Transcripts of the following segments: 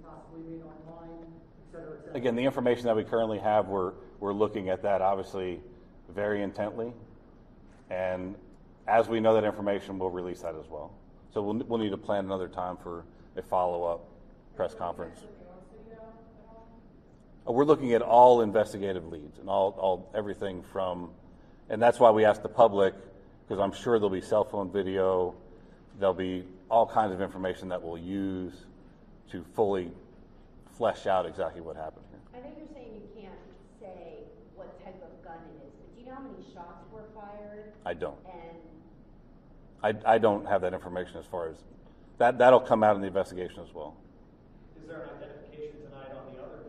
possibly made online, et cetera, et cetera. Again, the information that we currently have, we're looking at that obviously very intently, and as we know that information, we'll release that as well. So we'll need to plan another time for a follow-up press conference. We're looking at all investigative leads and all everything from, and that's why we asked the public, because I'm sure there'll be cell phone video, there'll be all kinds of information that we'll use to fully flesh out exactly what happened here. I know you're saying you can't say what type of gun it is, but do you know how many shots were fired? I don't. And I don't have that information as far as that. That'll come out in the investigation as well. Is there an identification tonight on the other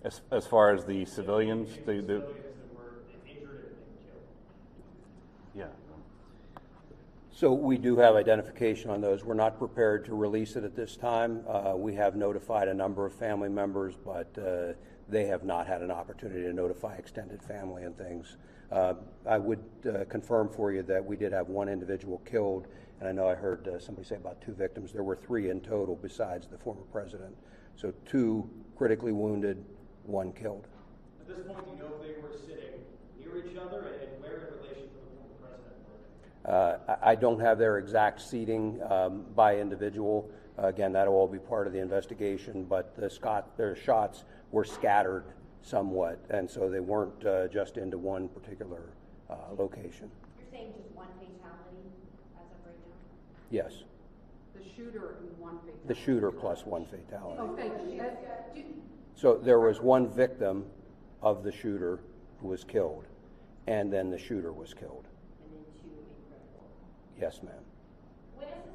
victims? As far as the civilians, the civilians that were injured and killed? Yeah. So we do have identification on those. We're not prepared to release it at this time. We have notified a number of family members, but they have not had an opportunity to notify extended family and things. I would confirm for you that we did have one individual killed, and I know I heard somebody say about 2 victims. There were 3 in total besides the former president. So 2 critically wounded, 1 killed. At this point, do you know if they were sitting near each other and where in relation to the former president were they? I don't have their exact seating by individual. Again, that'll all be part of the investigation, but their shots were scattered somewhat, and so they weren't just into one particular location. you're saying just one fatality as of right now? Yes. The shooter and 1 fatality. The shooter plus 1 fatality. Oh, thank you. So there was 1 victim of the shooter who was killed, and then the shooter was killed. And then 2 incredible. Yes, ma'am. Witnesses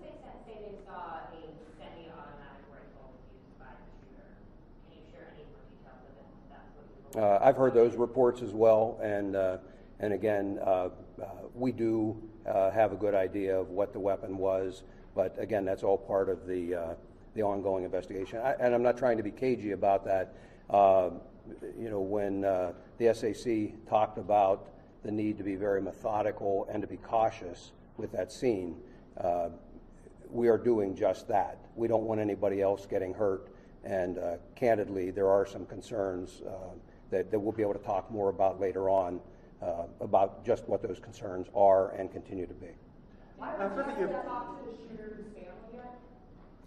say they saw a semi-automatic rifle used by the shooter. Can you share any more details of it? That's what I've heard those reports as well, and again, we do have a good idea of what the weapon was, but again, that's all part of the ongoing investigation. And I'm not trying to be cagey about that. When the SAC talked about the need to be very methodical and to be cautious with that scene, we are doing just that. We don't want anybody else getting hurt, and candidly, there are some concerns that we'll be able to talk more about later on about just what those concerns are and continue to be. Why don't you talk to the shooter's family yet?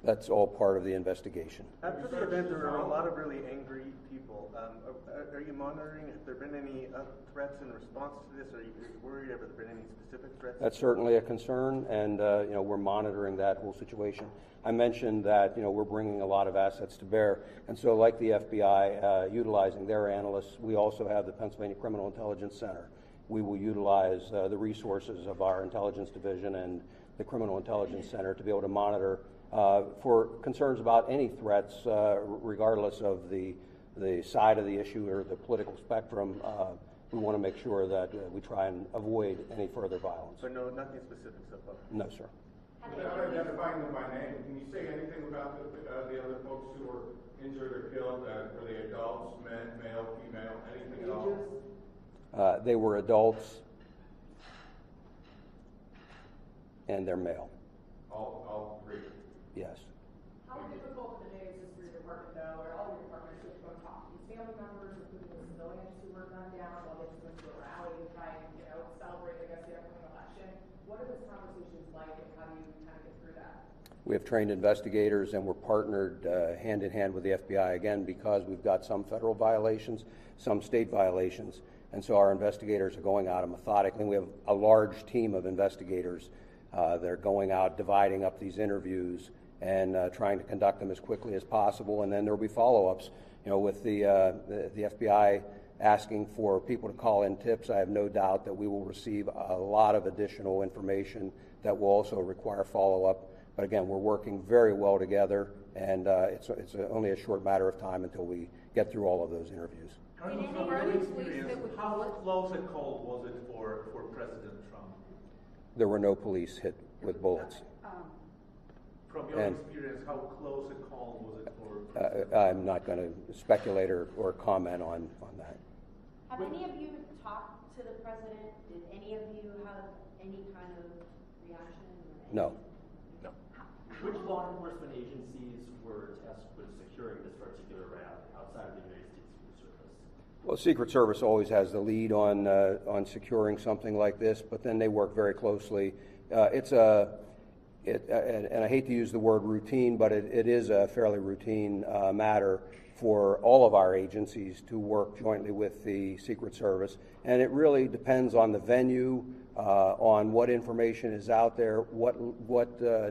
That's all part of the investigation. After the event, there were a lot of really angry people. Are you monitoring? Have there been any threats in response to this? Are you worried? Have there been any specific threats? That's certainly a concern, and we're monitoring that whole situation. I mentioned that we're bringing a lot of assets to bear, and so like the FBI, utilizing their analysts, we also have the Pennsylvania Criminal Intelligence Center. We will utilize the resources of our intelligence division and the Criminal Intelligence Center to be able to monitor for concerns about any threats, regardless of the side of the issue or the political spectrum. We want to make sure that we try and avoid any further violence. So no, nothing specific so far? No, sir. Without identifying them by name, can you say anything about the other folks who were injured or killed? Were they adults, men, male, female, anything at all? They were adults, and they're male. All 3? Yes. How difficult it is for your department, though, or all your departments, to go talk to these family members, including the civilians who were gunned down while they just went to a rally to try and, celebrate, I guess, the upcoming election? What are those conversations like, and how do you kind of get through that? We have trained investigators, and we're partnered hand in hand with the FBI, again, because we've got some federal violations, some state violations, and so our investigators are going out and methodically. We have a large team of investigators that are going out, dividing up these interviews and trying to conduct them as quickly as possible, and then there will be follow-ups. With the FBI asking for people to call in tips, I have no doubt that we will receive a lot of additional information that will also require follow-up. But again, we're working very well together, and it's only a short matter of time until we get through all of those interviews. How close a call was it for President Trump? There were no police hit with bullets. From your experience, how close a call was it for President I'm not going to speculate or comment on that. Have any of you talked to the president? Did any of you have any kind of reaction? No. How Which law enforcement agencies were tasked with securing this particular rally outside of the United States Secret Service? Well, Secret Service always has the lead on securing something like this, but then they work very closely. And I hate to use the word routine, but it is a fairly routine matter for all of our agencies to work jointly with the Secret Service. And it really depends on the venue, on what information is out there, what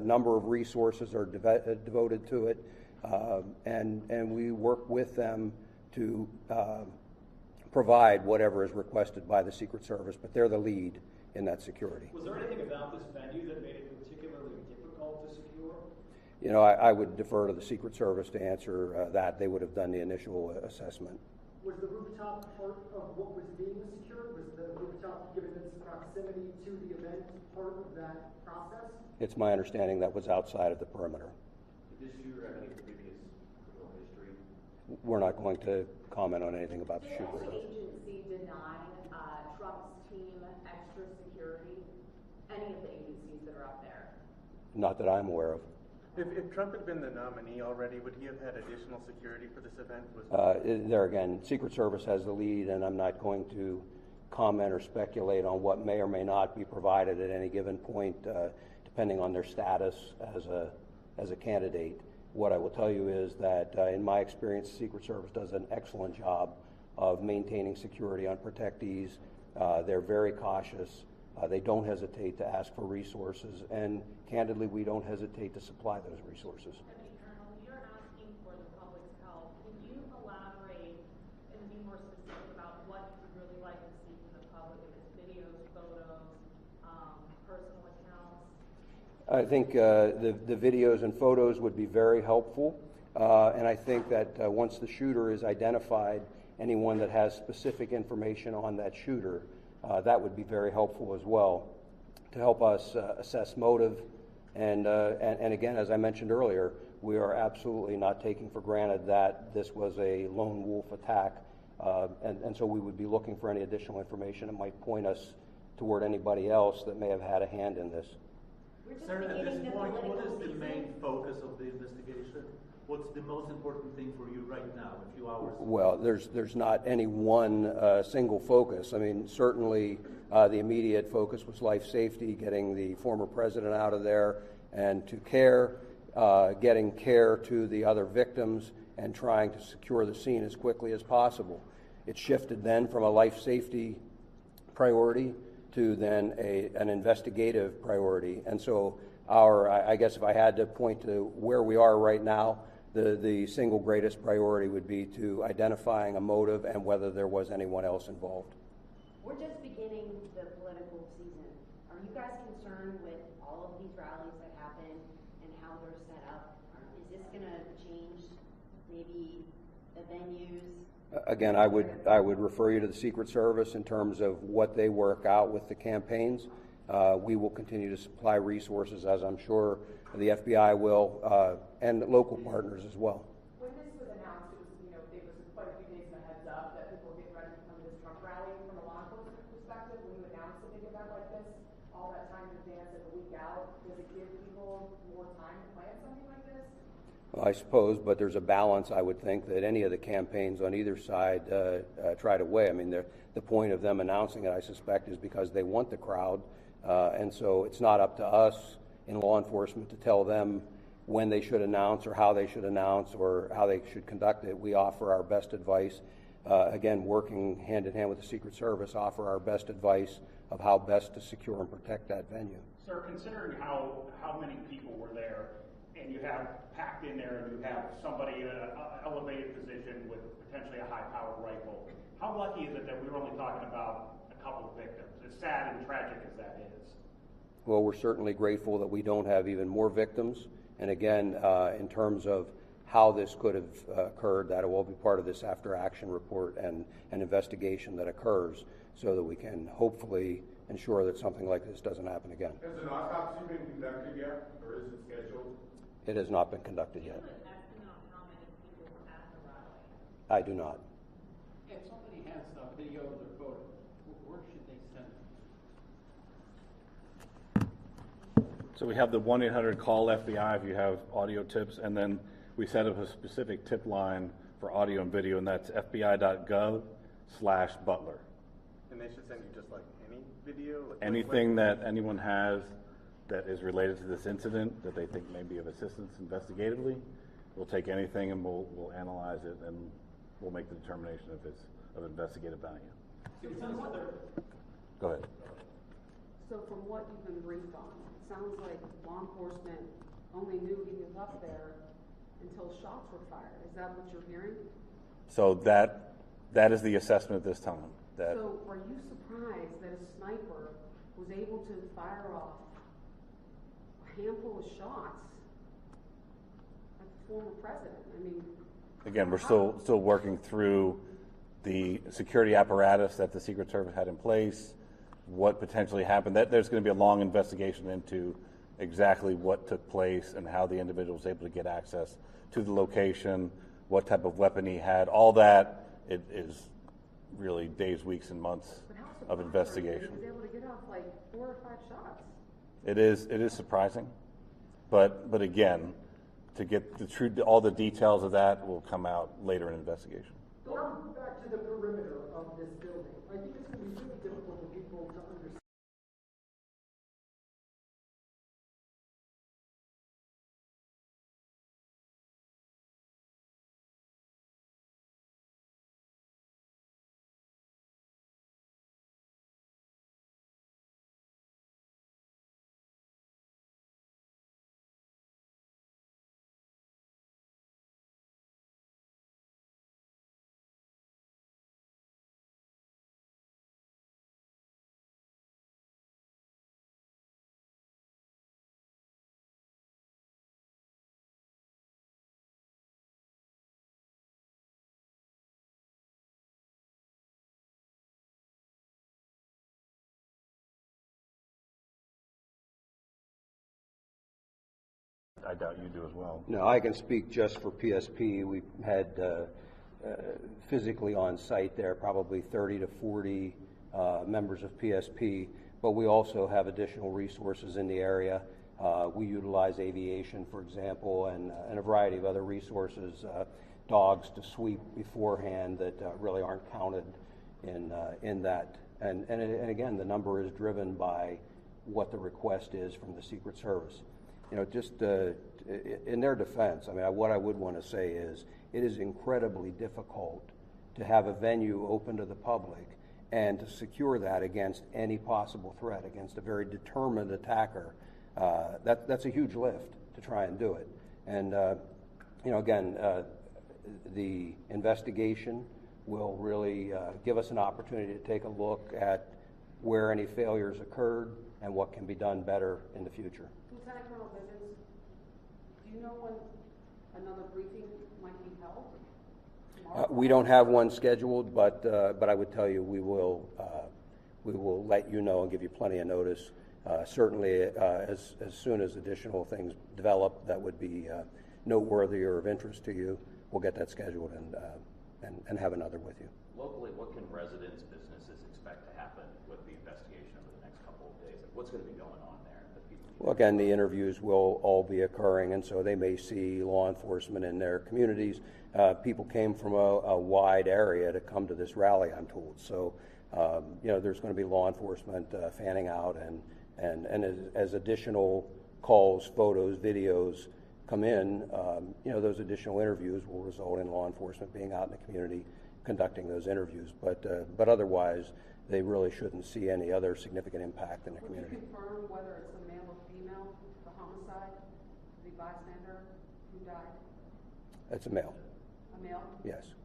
number of resources are devoted to it, and we work with them to provide whatever is requested by the Secret Service, but they're the lead in that security. Was there anything about this venue that made it particularly difficult to secure? You know, I would defer to the Secret Service to answer that. They would have done the initial assessment. Was the rooftop part of what was being secured? Was the rooftop, given its proximity to the event, part of that process? It's my understanding that was outside of the perimeter. Did this shooter have any previous criminal history? We're not going to comment on anything about the Did shooter. any agency deny Trump's team extra security? Any of the agencies that are up there? Not that I'm aware of. If Trump had been the nominee already, would he have had additional security for this event? There again, Secret Service has the lead, and I'm not going to comment or speculate on what may or may not be provided at any given point, depending on their status as a candidate. What I will tell you is that, in my experience, the Secret Service does an excellent job of maintaining security on protectees. They're very cautious. They don't hesitate to ask for resources, and candidly, we don't hesitate to supply those resources. Colonel, you're asking for the public's help. Can you elaborate and be more specific about what you'd really like to see from the public? If it's videos, photos, personal accounts? I think the videos and photos would be very helpful, and I think that once the shooter is identified, anyone that has specific information on that shooter, that would be very helpful as well to help us assess motive. And again, as I mentioned earlier, we are absolutely not taking for granted that this was a lone wolf attack, and so we would be looking for any additional information that might point us toward anybody else that may have had a hand in this. Sir, at this point, what is the main focus of the investigation? What's the most important thing for you right now, a few hours ago? Well, there's not any one single focus. I mean, certainly the immediate focus was life safety, getting the former president out of there, and to care, getting care to the other victims, and trying to secure the scene as quickly as possible. It shifted then from a life safety priority to then an investigative priority. And so I guess if I had to point to where we are right now, the single greatest priority would be to identifying a motive and whether there was anyone else involved. We're just beginning the political season. Are you guys concerned with all of these rallies that happen and how they're set up? Is this going to change maybe the venues? Again, I would refer you to the Secret Service in terms of what they work out with the campaigns. We will continue to supply resources, as I'm sure the FBI will, and local partners as well. When this was announced, it was quite a few days in the heads up that people were getting ready to come to this Trump rally. From a law enforcement perspective, when you announce a big event like this, all that time in advance and a week out, does it give people more time to plan something like this? Well, I suppose, but there's a balance, I would think, that any of the campaigns on either side try to weigh. I mean, the point of them announcing it, I suspect, is because they want the crowd, and so it's not up to us in law enforcement to tell them when they should announce or how they should announce or how they should conduct it. We offer our best advice, again, working hand in hand with the Secret Service, offer our best advice of how best to secure and protect that venue. Sir, considering how many people were there, and you have packed in there, and you have somebody in an elevated position with potentially a high-powered rifle, how lucky is it that we were only talking about a couple of victims, as sad and tragic as that is? Well, we're certainly grateful that we don't have even more victims. And again, in terms of how this could have occurred, that will be part of this after-action report and an investigation that occurs so that we can hopefully ensure that something like this doesn't happen again. Has an autopsy been conducted yet, or is it scheduled? It has not been conducted yet. Do you have an estimate on how many people were at the rally? I do not. If somebody has a video or photo, where should they send it? It's So we have the 1-800 call FBI if you have audio tips, and then we set up a specific tip line for audio and video, and that's fbi.gov/Butler. And they should send you just like any video? Like, Anything that anyone has that is related to this incident that they think may be of assistance investigatively, we'll take anything and we'll analyze it, and we'll make the determination if it's of investigative value. Go ahead. So from what you've been briefed on, it sounds like law enforcement only knew he was up there until shots were fired. Is that what you're hearing? So that is the assessment at this time. So are you surprised that a sniper was able to fire off a handful of shots at the former president? I mean, Again, we're still working through the security apparatus that the Secret Service had in place, what potentially happened. There's going to be a long investigation into exactly what took place and how the individual was able to get access to the location, what type of weapon he had. All that it is really days, weeks, and months of investigation. he was able to get off like 4 or 5 shots. It is surprising, but again, to get all the details of that will come out later in investigation. Going back to the perimeter of this building, I think it's going to be really difficult for people to understand. I doubt you do as well. No, I can speak just for PSP. We've had physically on site there probably 30 to 40 members of PSP, but we also have additional resources in the area. We utilize aviation, for example, and a variety of other resources, dogs to sweep beforehand that really aren't counted in that. And again, the number is driven by what the request is from the Secret Service. You know, just in their defense, I mean, what I would want to say is it is incredibly difficult to have a venue open to the public and to secure that against any possible threat, against a very determined attacker. That's a huge lift to try and do it. And, you know, again, the investigation will really give us an opportunity to take a look at where any failures occurred and what can be done better in the future. Lieutenant Colonel Bivens, do you know when another briefing might be held? We don't have one scheduled, but I would tell you we will let you know and give you plenty of notice. Certainly, as soon as additional things develop that would be noteworthy or of interest to you, we'll get that scheduled and have another with you. Locally, what can residents, businesses expect to happen with the investigation over the next couple of days? What's going to be going on there that people? Well, again, the interviews will all be occurring, and so they may see law enforcement in their communities. People came from a wide area to come to this rally, I'm told. So, you know, there's going to be law enforcement fanning out, and as additional calls, photos, videos come in, you know, those additional interviews will result in law enforcement being out in the community conducting those interviews. But otherwise, they really shouldn't see any other significant impact in the community. Would you confirm whether it's a male or female, the homicide, the bystander who died? It's a male. A male? Yes.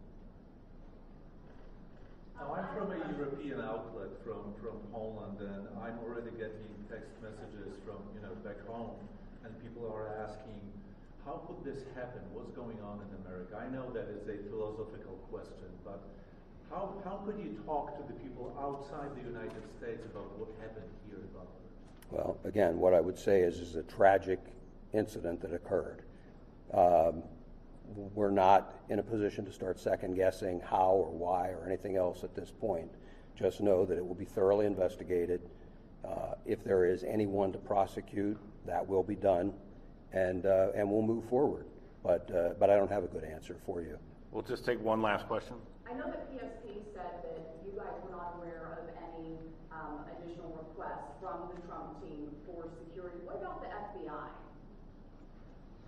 Now, I'm from a European outlet from Poland, and I'm already getting text messages from, you know, back home, and people are asking, how could this happen? What's going on in America? I know that is a philosophical question, but how could you talk to the people outside the United States about what happened here in Butler? Well, again, what I would say is a tragic incident that occurred. We're not in a position to start second guessing how or why or anything else at this point. Just know that it will be thoroughly investigated. If there is anyone to prosecute, that will be done, and we'll move forward. But I don't have a good answer for you. We'll just take one last question. I know that PSP said that you guys were not aware of any additional requests from the Trump team for security. What about the FBI?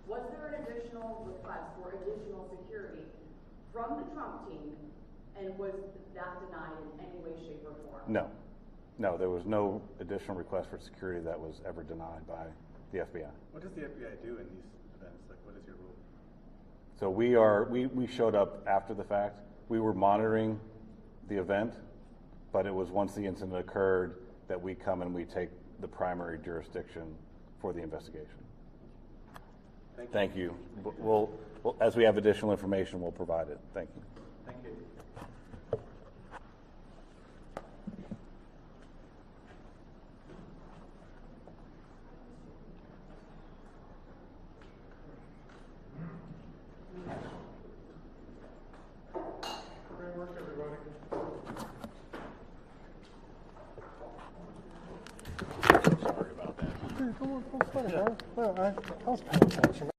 Was there an additional request for additional security from the Trump team, and was that denied in any way, shape, or form? No, there was no additional request for security that was ever denied by the FBI. What does the FBI do in these events? Like, what is your role? So we showed up after the fact. We were monitoring the event, but it was once the incident occurred that we come and we take the primary jurisdiction for the investigation. Thank you. We'll, as we have additional information, we'll provide it. Thank you. Thank you. Great work, everybody. Sorry about that. Well, I was paying attention.